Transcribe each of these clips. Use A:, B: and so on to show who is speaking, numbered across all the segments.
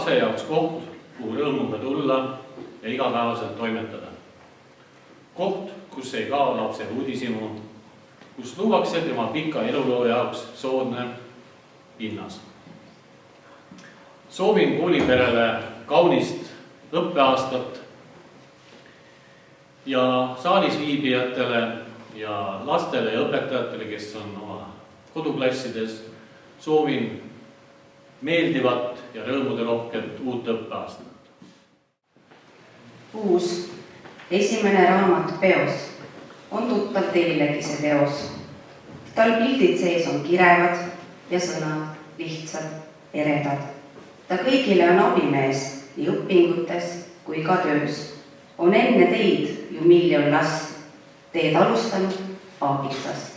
A: lapse jaoks koht, kuhu rõõmuga tulla ja igapäevaselt toimetada. Koht, kus ei kao lapse uudishimu, kus luuakse tema pika eluloo jaoks soodne pinnas. Soovin kooliperele kaunist õppeaastat ja saalis viibijatele ja lastele ja õpetajatele, kes on oma koduklassides, soovin meeldivat ja rõõmuderohket uut õppeaastat.
B: Uus, esimene raamat peos on tuttav teilegi see teos. Tal pildid sees on kirevad ja sõnad, lihtsad, eredad. Ta kõigile on abimees nii õpingutes kui ka töös. On enne teid ju miljon last, teed alustanud aabitsast.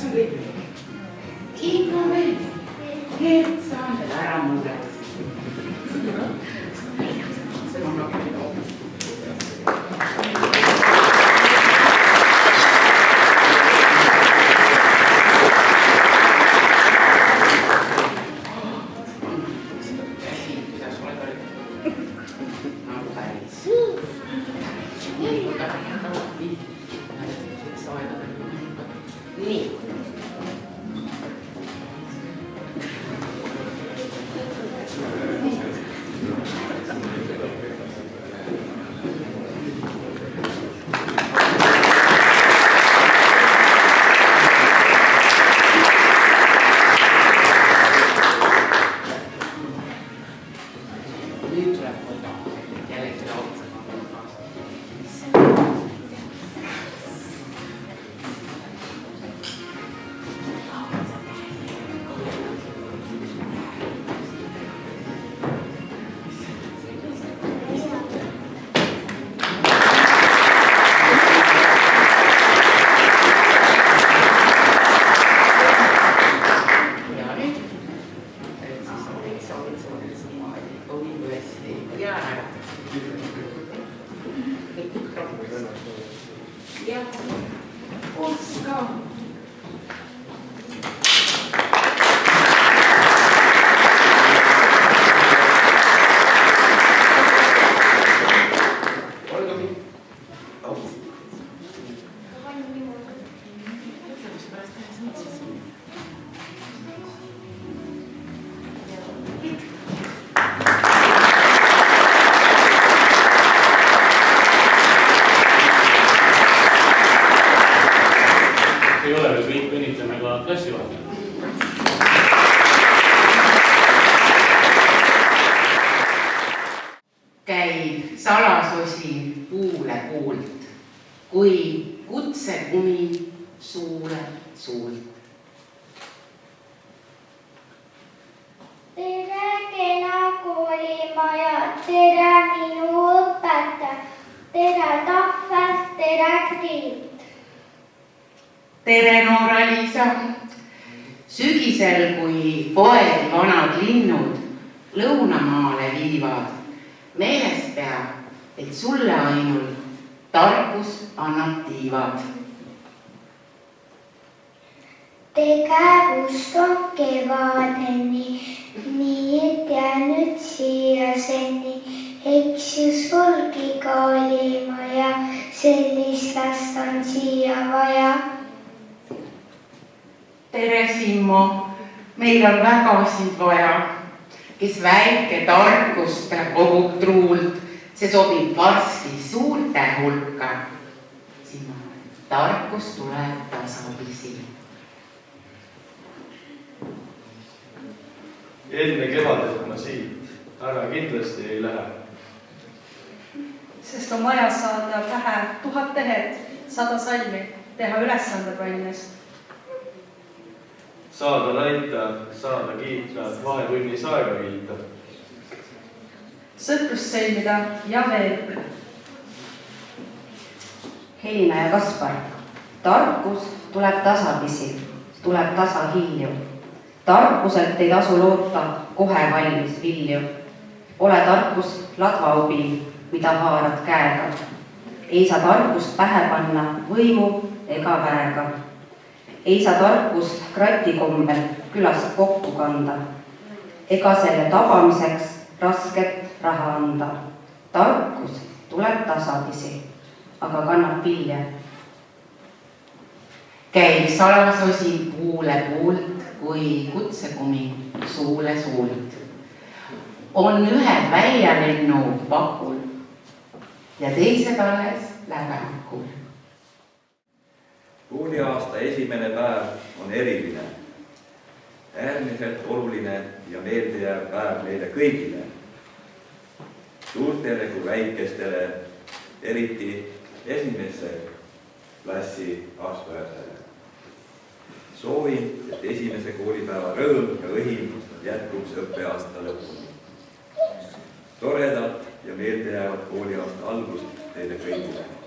C: on kõik? Ikka veel. Keelt saan veel ära muudeks. See on nagu
A: ei ole veel kõik, õnnitleme ka klassivahetajat.
C: Käib salasosin puule puult, kui kutsekumi suule suult.
D: Tere, kena koolimaja, tere minu õpetaja, tere tahvel, tere Kriit.
C: Tere, noor Alisa! Sügisel, kui poed vanad linnud lõunamaale viivad, meeles pea, et sulle ainult tarkus annab tiivad.
D: Tegevust on kevadeni, nii et jäänud siia seni, eks ju sulgi koolimaja, sellist last on siia vaja.
C: Tere, Simmo, meil on väga sind vaja, kes väike tarkust kogub truult, see sobib varsti suurte hulka. Simmo, tarkus tuleb tasapisi.
E: Eelmine kevadel ma siit ära kindlasti ei lähe.
F: Sest on vaja saada pähe 1000 tehet, 100 salmi, teha ülesanded valmis.
E: Saada näita, saada kiita, vahetunnis aega viita.
F: Sõprust sõlmida ja veel.
B: Helina ja Kaspar, tarkus tuleb tasapisi, tuleb tasahilju. Tarkuselt ei tasu loota kohe valmis vilju. Ole tarkus ladvaubi, mida haarad käega. Ei saa tarkust pähe panna võimu ega väega. Ei saa tarkust kratikombel külast kokku kanda. Ega selle tabamiseks rasket raha anda. Tarkus tuleb tasapisi, aga kannab vilja.
C: Käib salasosi puule puult, kui kutsekumi suule suult. On ühed väljalennu pakul ja teised alles lävekul.
G: Kooliaasta esimene päev on eriline, äärmiselt oluline ja meeldejääv päev meile kõigile, suurtele kui väikestele, eriti esimesse klassi aastaajatele. Soovin, et esimese koolipäeva rõõm ja õhin jätkuks õppeaasta lõpuni. Toredat ja meeldejäävat kooliaasta algust teile kõigile.